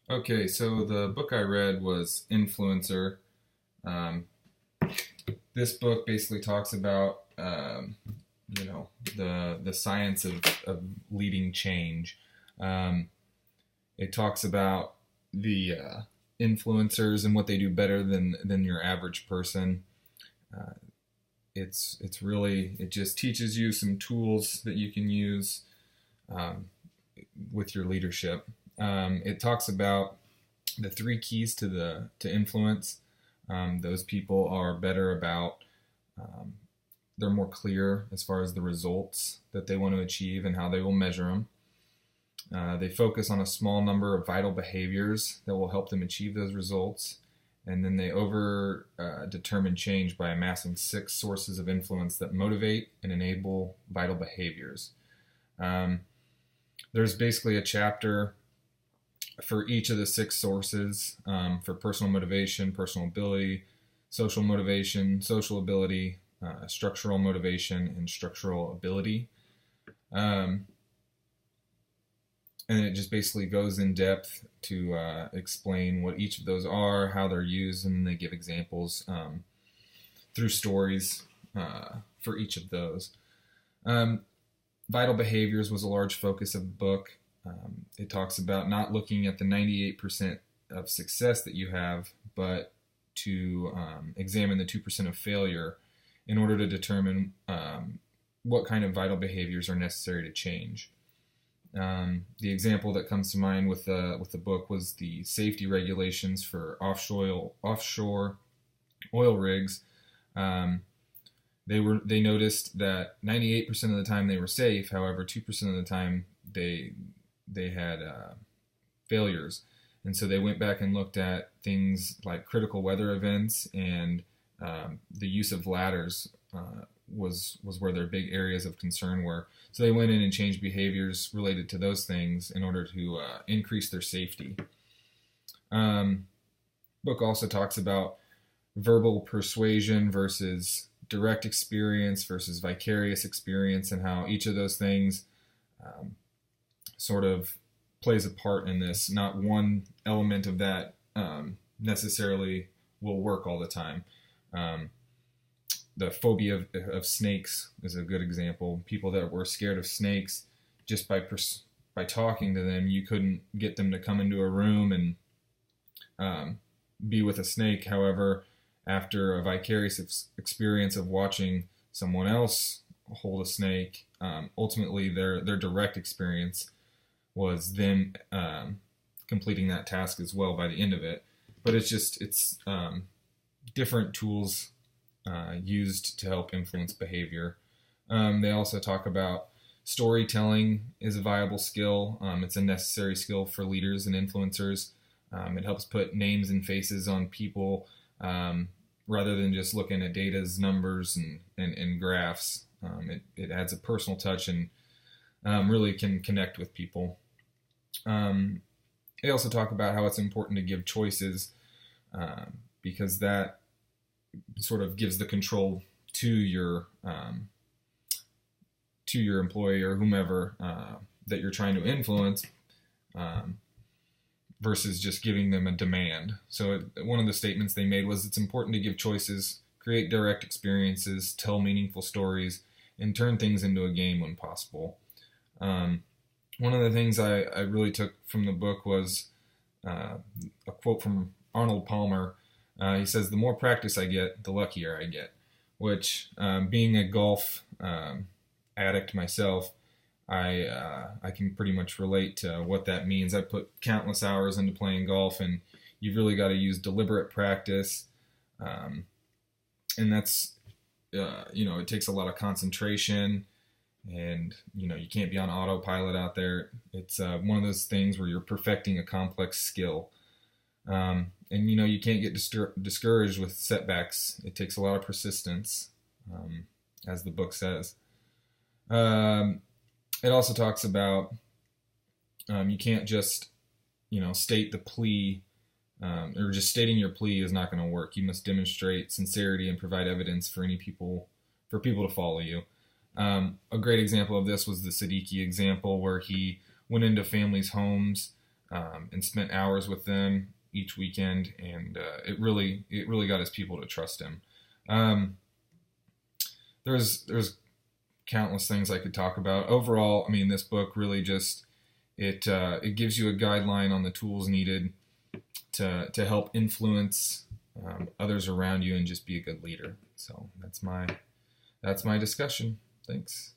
Okay, so the book I read was Influencer. Um, this book basically talks about the science of leading change. Um, it talks about the influencers and what they do better than your average person. Uh, it's really it just teaches you some tools that you can use um, with your leadership. It talks about the three keys to influence. Those people are better about um, they're more clear as far as the results that they want to achieve and how they will measure them. They focus on a small number of vital behaviors that will help them achieve those results. And then they over determine change by amassing six sources of influence that motivate and enable vital behaviors. Um, there's basically a chapter for each of the six sources for personal motivation, personal ability, social motivation, social ability, structural motivation, and structural ability. Um, and it just basically goes in depth to explain what each of those are, how they're used, and they give examples through stories for each of those. Um, Vital behaviors was a large focus of the book. It talks about not looking at the 98% of success that you have, but to examine the 2% of failure in order to determine what kind of vital behaviors are necessary to change. The example that comes to mind with the book was the safety regulations for offshore oil rigs. Um, they noticed that 98% of the time they were safe. However, 2% of the time they had failures, and so they went back and looked at things like critical weather events and the use of ladders was where their big areas of concern were. So they went in and changed behaviors related to those things in order to increase their safety. Book also talks about verbal persuasion versus direct experience versus vicarious experience, and how each of those things sort of plays a part in this. Not one element of that necessarily will work all the time. The phobia of snakes is a good example. People that were scared of snakes, just by talking to them, you couldn't get them to come into a room and be with a snake. However, after a vicarious experience of watching someone else hold a snake, ultimately their direct experience was them completing that task as well by the end of it. But it's different tools used to help influence behavior. They also talk about storytelling is a viable skill. It's a necessary skill for leaders and influencers. It helps put names and faces on people rather than just looking at data as numbers and graphs. It adds a personal touch and really can connect with people. They also talk about how it's important to give choices because that sort of gives the control to your employee or whomever that you're trying to influence, versus just giving them a demand. So one of the statements they made was it's important to give choices, create direct experiences, tell meaningful stories, and turn things into a game when possible. One of the things I really took from the book was a quote from Arnold Palmer. He says, "The more practice I get, the luckier I get," which, being a golf addict myself, I can pretty much relate to what that means. I put countless hours into playing golf, and you've really got to use deliberate practice, and that's it takes a lot of concentration, and you can't be on autopilot out there. It's one of those things where you're perfecting a complex skill. And you can't get discouraged with setbacks. It takes a lot of persistence, as the book says. It also talks about you can't just state the plea, or just stating your plea is not going to work. You must demonstrate sincerity and provide evidence for people to follow you. A great example of this was the Siddiqui example, where he went into families' homes and spent hours with them each weekend, and it really got his people to trust him. There's countless things I could talk about. Overall, I mean, this book really just it gives you a guideline on the tools needed to help influence others around you and just be a good leader. So that's my discussion. Thanks.